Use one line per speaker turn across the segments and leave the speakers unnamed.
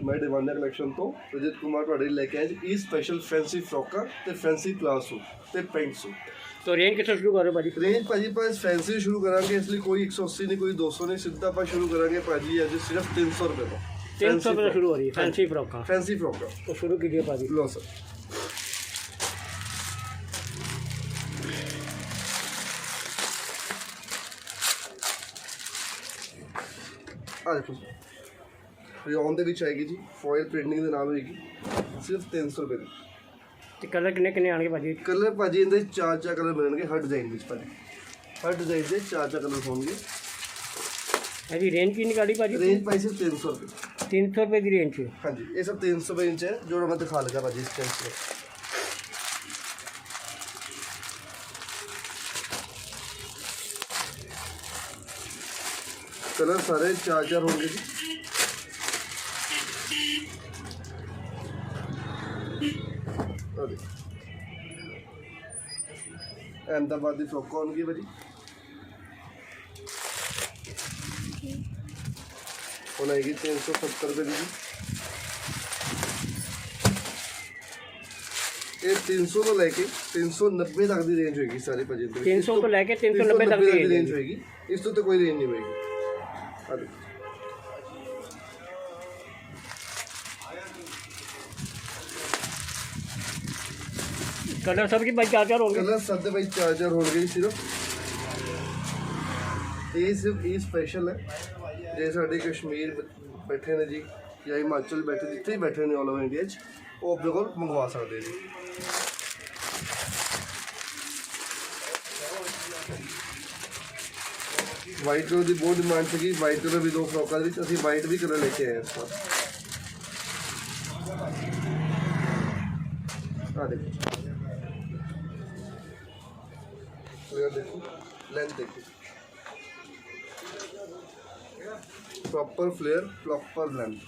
मैं दीवाना कलैक्शन तो रजत कुमार तुहाडे लिए लेके आया जी स्पेशल फैंसी फ्रॉका ते फैंसी प्लाजो सूट ते पेंट सूट।
तो रेंज कितों शुरू करो भाजी?
रेंज भाजी पर फैंसी शुरू करांगे, इसलिए कोई 180 नहीं कोई 200 नहीं, सीधा आप शुरू करांगे भाजी अज सिर्फ 300 रुपये का।
300 रुपये शुरू हो रही है फैंसी फ्रॉक?
फैंसी फ्रॉक का
तो शुरू कीजिए भाजी।
लो सर, आ देखो रेन दे विच आएगी जी, फॉयल प्रिंटिंग के नाल होएगी, सिर्फ 300 रुपये की।
तो कलर किन्ने किन्ने आने भाजी?
कलर भाजी इहदे चार कलर मिलणगे हर डिजाइन विच भाजी, हर डिजाइन के चार कलर होंगे।
हाँ जी, रेंज की निकाली भाजी?
रेंज भाई सिर्फ 300 रुपये।
300 रुपये की रेंज?
हाँ जी, ये सब 300 रुपये इंच है जो मैं दिखा लगा भाजी इस टाइम से। कलर सारे चार होंगे जी। अहमदाबाद की फ्रॉक होगी भाजी, और आएगी 370 रुपये की। ये 300 तो लैके 390 तक की रेंज होगी सारी भाजी।
300 तो लैके 390 तक की
रेंज होगी, इस तो कोई रेंज नहीं होगी।
कलर सब की भाई चार होंगे?
कलर सब भाई चार होंगे सिर्फ। ये सिर्फ ये स्पेशल है जे साडे कश्मीर बैठे ने जी या हिमाचल बैठे जिथे ही बैठे ने ऑल ओवर इंडिया वो अपने को मंगवा सकते जी। वाइट कलर की बहुत डिमांड थी, वाइट कलर भी 2 फ्रॉकों में अभी वाइट भी कलर लेके आए इस बार। देखो देखो लेंथ देखो, proper flair proper length.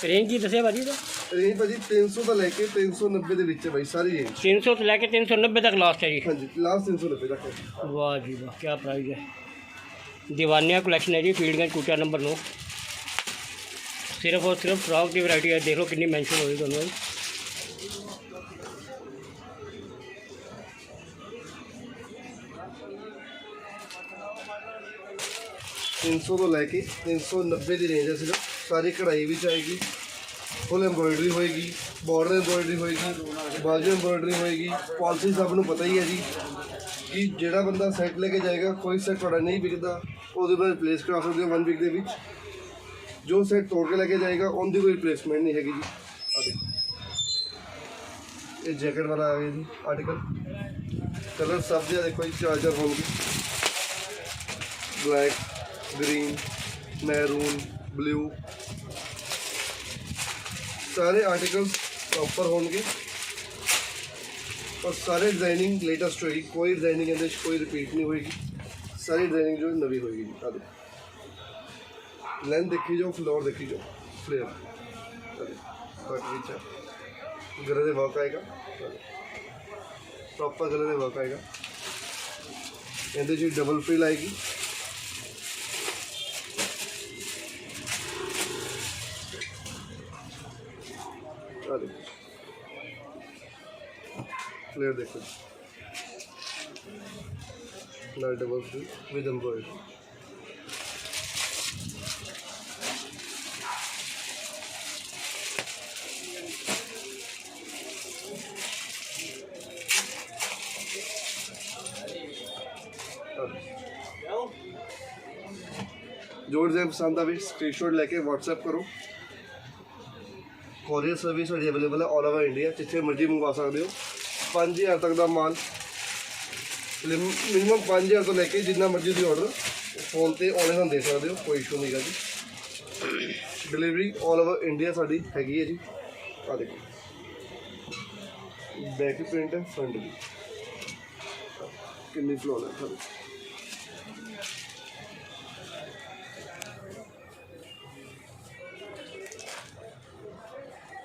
Range की दसे भाजी? तो
रेंज भाजी 300 तो लैके 390 के बीच भाई सारी रेंज।
300 तो लैके 390 तक लास्ट है जी?
हाँ जी, लास्ट 390 तक है।
वाह जी वाह, क्या प्राइस है। दीवानिया कलेक्शन है जी, फील्डगंज कुटिया नंबर 9। सिर्फ और सिर्फ फ्रॉक की वैरायटी है, देख लो कितनी मेंशन हो रही दोनों।
300 तो लैके 390 की रेंज है सिर्फ। सारी कढ़ाई भी आएगी, फुल एम्ब्रॉयडरी होएगी, बॉर्डर एम्ब्रॉयडरी होएगी, बाजू एम्ब्रॉयडरी होएगी। पॉलिसी सबनों पता ही है जी कि ਜਿਹੜਾ ਬੰਦਾ ਸੈੱਟ ਲੈ ਕੇ ਜਾਏਗਾ, ਕੋਈ ਸੈੱਟ ਤੁਹਾਡਾ नहीं बिकता ਉਹਦੇ ਬਾਅਦ रिप्लेस करा सकते हो 1 वीक ਦੇ ਵਿੱਚ। जो सैट तोड़ के लेके जाएगा उनकी कोई रिप्लेसमेंट नहीं हैगी जी। आ देखो ये जैकेट वाला आ गया जी आर्टिकल। कलर सब जो देखो जी चार होंगे, ब्लैक, ग्रीन, मैरून, ब्लू, सारे आर्टिकल प्रॉपर होंगे और सारे डिजाइनिंग लेटेस्ट होगी। कोई डिजाइनिंग अंदर कोई रिपीट नहीं होगी, सारी डिजाइनिंग जो नवी होगी जी। आ देखो लेंथ देखी जाओ, फ्लोर देखी जाओ, फ्लेयर गले दे वर्क आएगा, प्रॉपर गले दे वर्क आएगा। इहदे च डबल फ्रिल आएगी, फ्लेयर देखो ना, डबल फ्रिल विद एम्ब्रॉयडरी। जो डिजाइन पसंद आए स्क्रीनशॉट लेके व्हाट्सएप करो। कोरियर सर्विस अवेलेबल है ऑल ओवर इंडिया, जिथे मर्जी मंगवा सकते हो। 5000 तक का माल, मिनिमम 5000 तो लेके जितना मर्जी दी ऑर्डर फोन पे ऑनलाइन दे सकते हो, कोई इशू नहीं है जी। Delivery all over India sari हैगी है जी। आ देखो बैक भी प्रिंट है, फ्रंट भी कितनी फ्लोर है।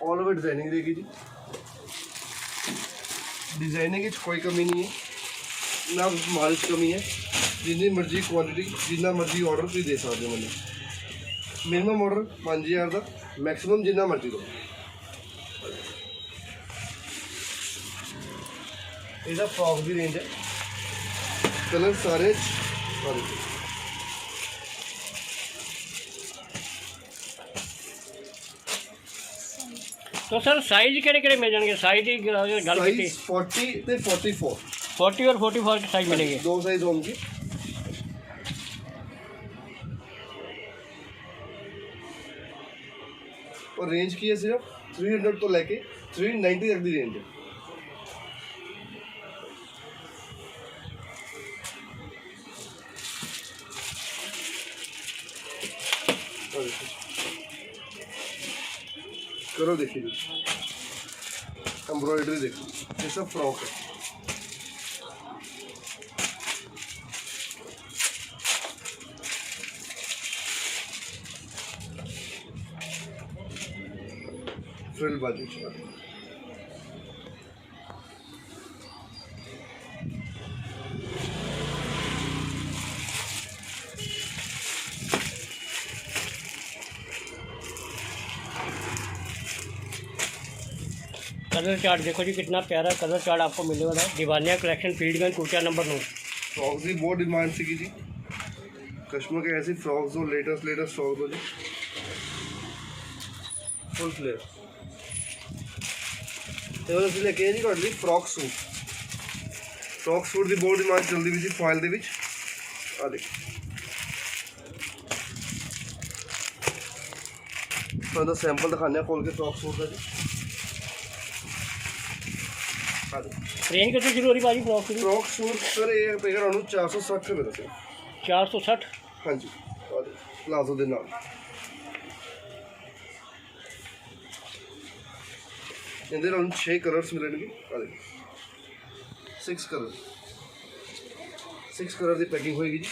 ऑल ओवर डिजाइनिंग देगी जी, डिजाइनिंग की कोई कमी नहीं है, ना माल की कमी है। जिन्नी मर्जी क्वांटिटी जिन्ना मर्जी ऑर्डर तुसीं दे सकदे हो मैनूं। मिनिमम ऑर्डर 5000 का, मैक्सिमम जिन्ना मर्जी दो। ਇਹਦਾ फ्रॉक की रेंज है, कलर सारे
तो सर साइज किहड़े मिल जाएंगे? साइज की गल की
साइज 40 ते 44,
40 और 44 साइज मिलेंगे।
दो साइज होंगे। और रेंज की है सिर्फ 300 तो लेके 390 तक की रेंज है। करो देखिए जी, एम्ब्रॉयडरी देखो, ये सब फ्रॉक है। फ्रिल बाजू
कलर चार्ट देखो जी, कितना प्यारा कलर चार्ट आपको मिलने वाला है। दीवानिया कलेक्शन, फील्डगंज, कुटिया नंबर 9।
फ्रॉक्स की बहुत डिमांड सी जी, कस्टमर के ऐसी फ्रॉक्स हो, लेटेस्ट फ्रॉक्स हो जी, फुल फ्लेयर। तो ਅਸੀਂ ਲੈ ਕੇ ਆਏ ਜੀ ਤੁਹਾਡੇ ਲਈ फ्रॉक सूट। फ्रॉक सूट की बहुत डिमांड चलती भी सी फॉइल ਦੇ ਵਿੱਚ। ਆ ਦੇਖੋ, ਤੁਹਾਨੂੰ ਦਾ ਸੈਂਪਲ ਦਿਖਾਉਂਦੇ ਆ खोल के फ्रॉक सूट का जी।
रेंज कितनी शुरू हो रही भाजी फ्रॉक की?
फ्रॉक सूट सर ये पेगा ਤੁਹਾਨੂੰ 460 ਰੁਪਏ ਦਾ ਸਰ।
460?
ਹਾਂਜੀ, ਪਲਾਜ਼ੋ ਦੇ ਨਾਲ। ਇਹਦੇ ਨਾਲ 6 ਕਲਰਸ ਮਿਲਣਗੇ। ਆ ਦੇਖੋ 6 ਕਲਰ, 6 ਕਲਰ ਦੀ ਪੈਕਿੰਗ ਹੋਏਗੀ ਜੀ।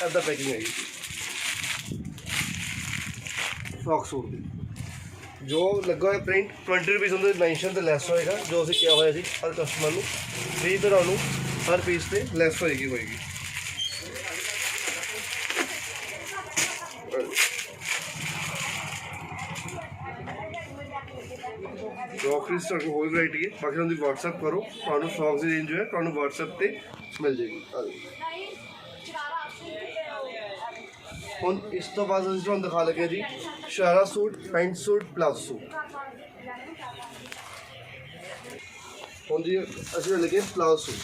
ਐਦਾਂ ਪੈਕਿੰਗ ਹੈਗੀ फ्रॉक सूट ਦੀ। जो लगा हुआ प्रिंट 20 रुपीज़ उनके मैंशन से लैस होएगा, जो अभी किया हुआ सी हर कस्टमर को 20 ਤੁਹਾਨੂੰ हर पीस से लैस होएगी। क्रॉकरी स्टॉक होर वैरायटी है, बाकी उनकी व्हाट्सएप करो, ਤੁਹਾਨੂੰ फ्रॉक की रेंज जो है ਤੁਹਾਨੂੰ व्हाट्सएप पे मिल जाएगी। ਹੁਣ ਇਸ ਤੋਂ ਬਾਅਦ ਅਸੀਂ ਤੁਹਾਨੂੰ ਦਿਖਾ ਲਗੇ ਜੀ sharara suit, pant suit, palazzo suit. ਹੁਣ ਜੀ ਅਸੀਂ ਲੱਗੇ ਪਲਾਜ਼ੋ ਸੂਟ।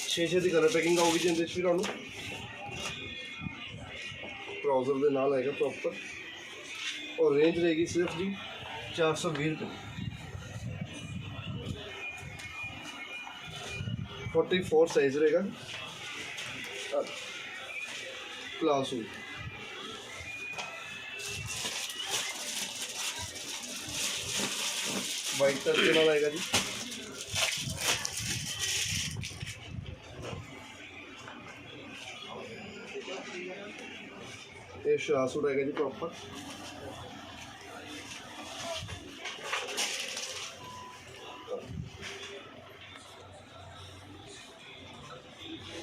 ਛੇ ਦੀ ਕਲਰ ਪੈਕਿੰਗ ਆਊਗੀ ਜੀ। ਇਹਦੇ ਵਿੱਚ ਵੀ ਤੁਹਾਨੂੰ ਟਰਾਊਜ਼ਰ ਦੇ ਨਾਲ ਆਏਗਾ ਪ੍ਰੋਪਰ, और रेंज रहेगी सिर्फ जी 420 रुपये। 44 साइज रहेगा प्लाजो। वाइट टच के नाल आएगा जी। ये शरारा सूट आएगा जी प्रॉपर।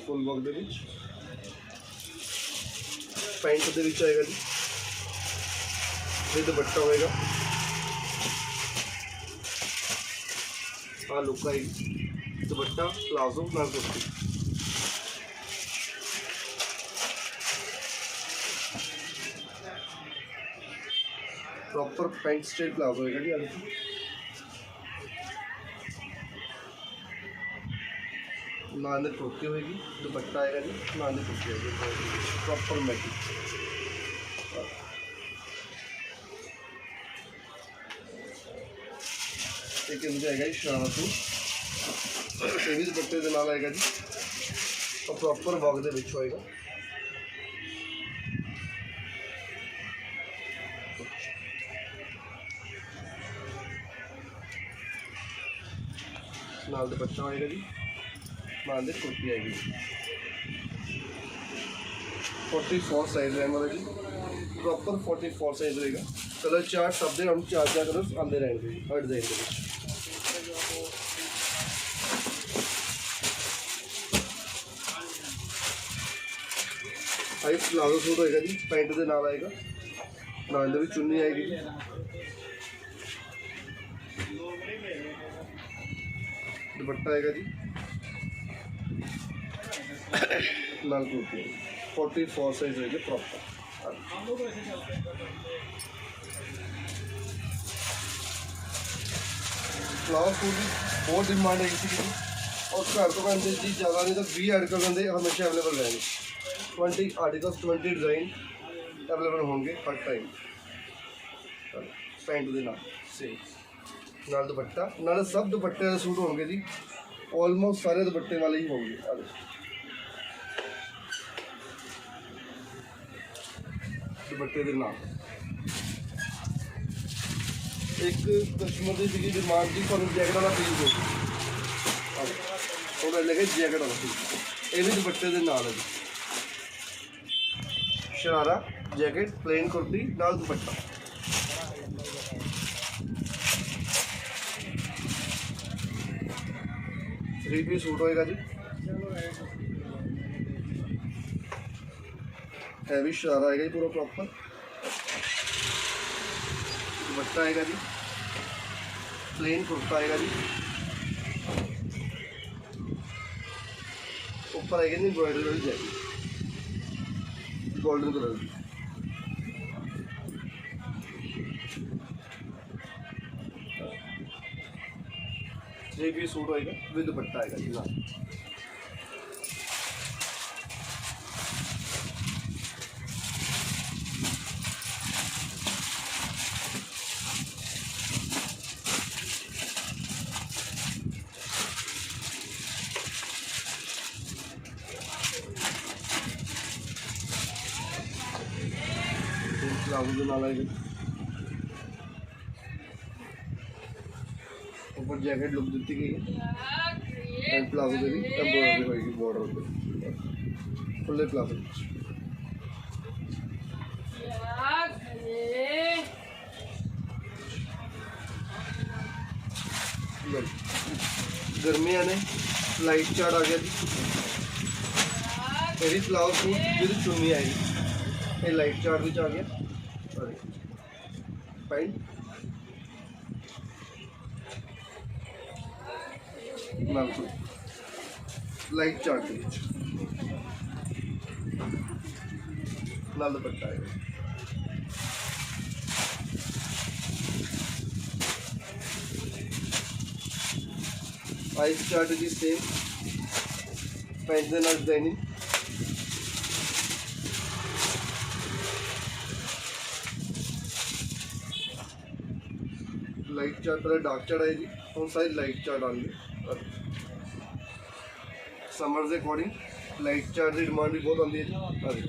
फुल वर्क ਦੇ ਵਿੱਚ ਪੈਂਟ ਦੇ ਵਿੱਚ ਆਏਗਾ ਜੀ, ਇਹ ਦੁਪੱਟਾ ਹੋਏਗਾ। ਆ ਲੁੱਕ ਆਏਗੀ, ਦੁਪੱਟਾ ਪਲਾਜ਼ੋ ਨਾਲ ਕੁर्ती। प्रॉपर पैंट स्टाइल प्लाजो होएगा जी। नान कुर्ती होएगी, दुपट्टा आएगा जी, नान कुर्ती होएगी प्रॉपर मैचिंग। एक मुझे आएगा जी शरारा सूट, ये भी दुपट्टे के नाल आएगा जी, और प्रॉपर वर्क दे विच होएगा। नाल दुपट्टा आएगा जी, नाल दे कुर्ती आएगी। 44 साइज रहने वाला जी, प्रॉपर 44 साइज रहेगा। कलर चार्ट सब दे हम 4 कलर आते रहेंगे हर डिजाइन के लिए। भाई प्लाजो सूट होएगा जी, पैंट के नाल आएगा, नाल दे विच चुन्नी आएगी जी, दुपट्टा आएगा जी, नाल कुर्ती 44 साइज रहेगी प्रॉपर। फ्लावर सूट की बहुत डिमांड है इसी की, और घर तो कहते जी ज़्यादा नहीं तो 20 आर्टिकल कहते हमेशा अवेलेबल रहेंगे। 20 आर्टिकल्स 20 डिज़ाइन अवेलेबल होंगे हर टाइम। पैंट के नाल सेम नाल दुपट्टा, नाल सब दुपट्टे के सूट होंगे जी, ऑलमोस्ट सारे दुपट्टे वाले ही होंगे। दुपट्टे के नाल एक कस्टमर की डिमांड जी थोड़ा जैकेट वाला पीस दो, थोड़ा लगे जैकेट वाला पीस, ये भी दुपट्टे के नाल है जी, शरारा जैकेट प्लेन कुर्ती नाल दुपट्टा। थ्री पीस सूट होएगा जी, हैवी शरारा आएगा जी पूरा प्रॉपर, दुपट्टा आएगा जी, प्लेन कुर्ता आएगा जी, ऊपर आएगी जी एम्ब्रॉयडरी वाली जैकेट गोल्डन कलर की। थ्री पीस सूट होएगा विद दुपट्टा आएगा जी नाल। प्लाजो के नाल आएगा, ऊपर जैकेट लुक दी गई है, एंड प्लाजो के भी एम्ब्रॉयडरी होगी बॉर्डर पे, फुल्ले प्लाजो। गर्मियां ने लाइट चार्ट आ गया जी, ये प्लाजो सूट जी चुन्नी आएगी, ये लाइट चार्ट भी आ गया, पैंट लाइट चार्ट के नाल दुपट्टा आएगा। आइस चार्ट जी सेम, पैंट के नाल डिजाइनिंग, लाइट चार्ट पहले डार्क चार्ट है जी, और सारी लाइट चार्ट आएंगे। समर के अकॉर्डिंग लाइट चार्ट की डिमांड भी बहुत आती है जी।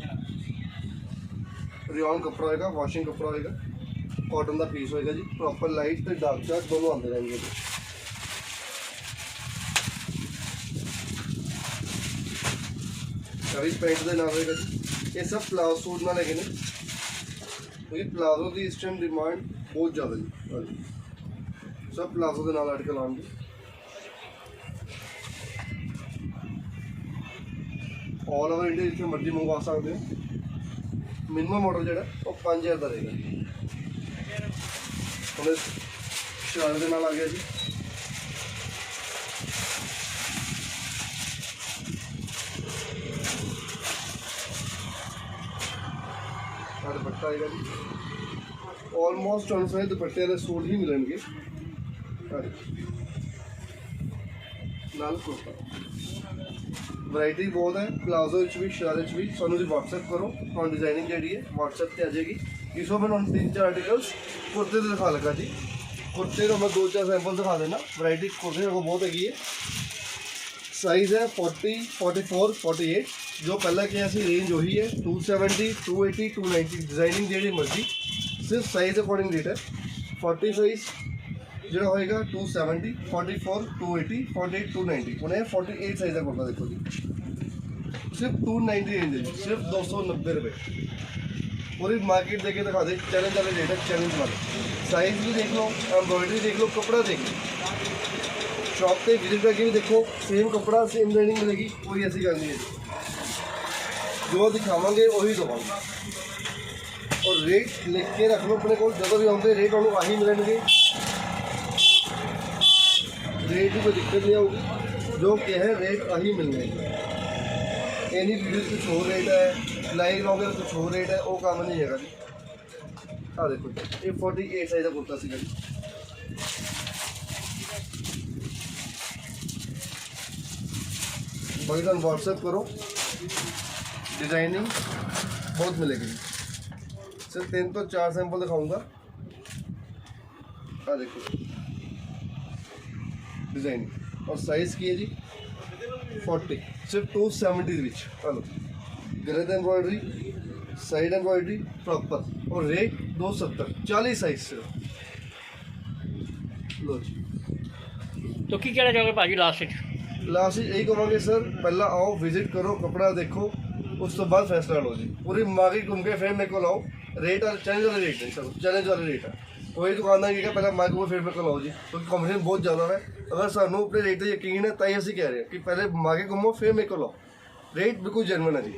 रियॉन कपड़ा होएगा, वॉशिंग कपड़ा होएगा, कॉटन का पीस होएगा जी, प्रॉपर लाइट तो डार्क चार्ट दोनों आते रहेंगे जी। अभी पैंट के नाल होएगा जी, ये सब प्लाजो सूट ना लेके ने, क्योंकि प्लाजो की इस टाइम डिमांड बहुत ज़्यादा जी, सब प्लाजो के नाल आर्टिकल आएंगे। ऑल ओवर इंडिया जितने मर्जी मंगवा सकते हो। मिनिमम ऑर्डर जोड़ा वो 5000 का रहेगा। हम शरारे के नाल आ गया जी, दुपट्टा आएगा जी, ऑलमोस्ट ਤੁਹਾਨੂੰ ਸਾਰੇ ਦੁਪੱਟੇ ਦੇ ਸੂਟ ਹੀ ਮਿਲਣਗੇ ਨਾਲ ਕੁਰਤਾ। वैरायटी बहुत है, प्लाजो भी शरारे भी सानू जी व्हाट्सएप करो, तो डिजाइनिंग जी है व्हाट्सएप पर आ जाएगी। इस मैं 3-4 आर्टिकल्स कुर्ते से दिखा लगा जी, कुर्ते का मैं 2-4 सैंपल दिखा देना। वैरायटी कुर्ते को बहुत हैगी है, साइज़ है 40, 44, 48, जो पहला किया सी रेंज वही है 270, 280, 290 डिजाइनिंग जी मर्जी, सिर्फ साइज़ अकॉर्डिंग रेट है। 40 साइज़ जो होएगा 270, 44, 280, 48, 290, उन्हें 48 साइज़ का कुर्ता देखो जी, सिर्फ 290 रेंज है, सिर्फ 290 रुपये पूरी मार्केट देके दिखा दे, चैलेंज वाले रेट है, चैलेंज वाले। साइज भी देख लो, एम्ब्रॉयडरी देख लो, कपड़ा देख लो, शॉप पे विजिट करके भी देखो, सेम कपड़ा सेम रेटिंग मिलेगी, कोई ऐसी गल नहीं है। जो दिखावे वही दवांगे और रेट लिख के रख लो अपने को, जो भी आते रेट उन्होंने आही मिलेंगे, रेट की कोई दिक्कत नहीं आऊगी, जो क्या है रेट आही मिलने। एनी वीडियो कुछ हो रेट है, लाइव लॉगर कुछ हो रेट है, वो काम नहीं है जी। हाँ देखो ये 48 साइज का कुर्ता सी जी, बाकी तुम व्हाट्सएप करो, डिजाइनिंग बहुत मिलेगी जी। सिर्फ 3 तो 4 सैंपल दिखाऊंगा। हाँ देखो डिजाइनिंग और साइज की है जी 40, सिर्फ 270 विच। हेलो गलत एम्ब्रॉयडरी, साइड एम्ब्रॉयडरी प्रॉपर और रेट 270, 40 साइज सिर्फ। लो जी
तो की कहना चाहोगे भाजी लास्ट
लास्ट यही कहोगे सर, पहला आओ विजिट करो, कपड़ा देखो, उस तो बाद फैसला लो जी। पूरी मार्केट घूम के फिर मेरे को लाओ, रेट और चैलेंज वाले रेट नहीं सर, चैलेंज वाले रेट है। कोई दुकानदार की पहले मार्केट को फिर मेरे को लाओ जी, क्योंकि कॉम्पीटिशन बहुत ज़्यादा है। अगर सानू अपने रेट पर यकीन है, ताई असी कह रहे हैं कि पहले मार्केट घूमो फिर मेरे को लाओ, रेट बिल्कुल जेन्युइन है जी।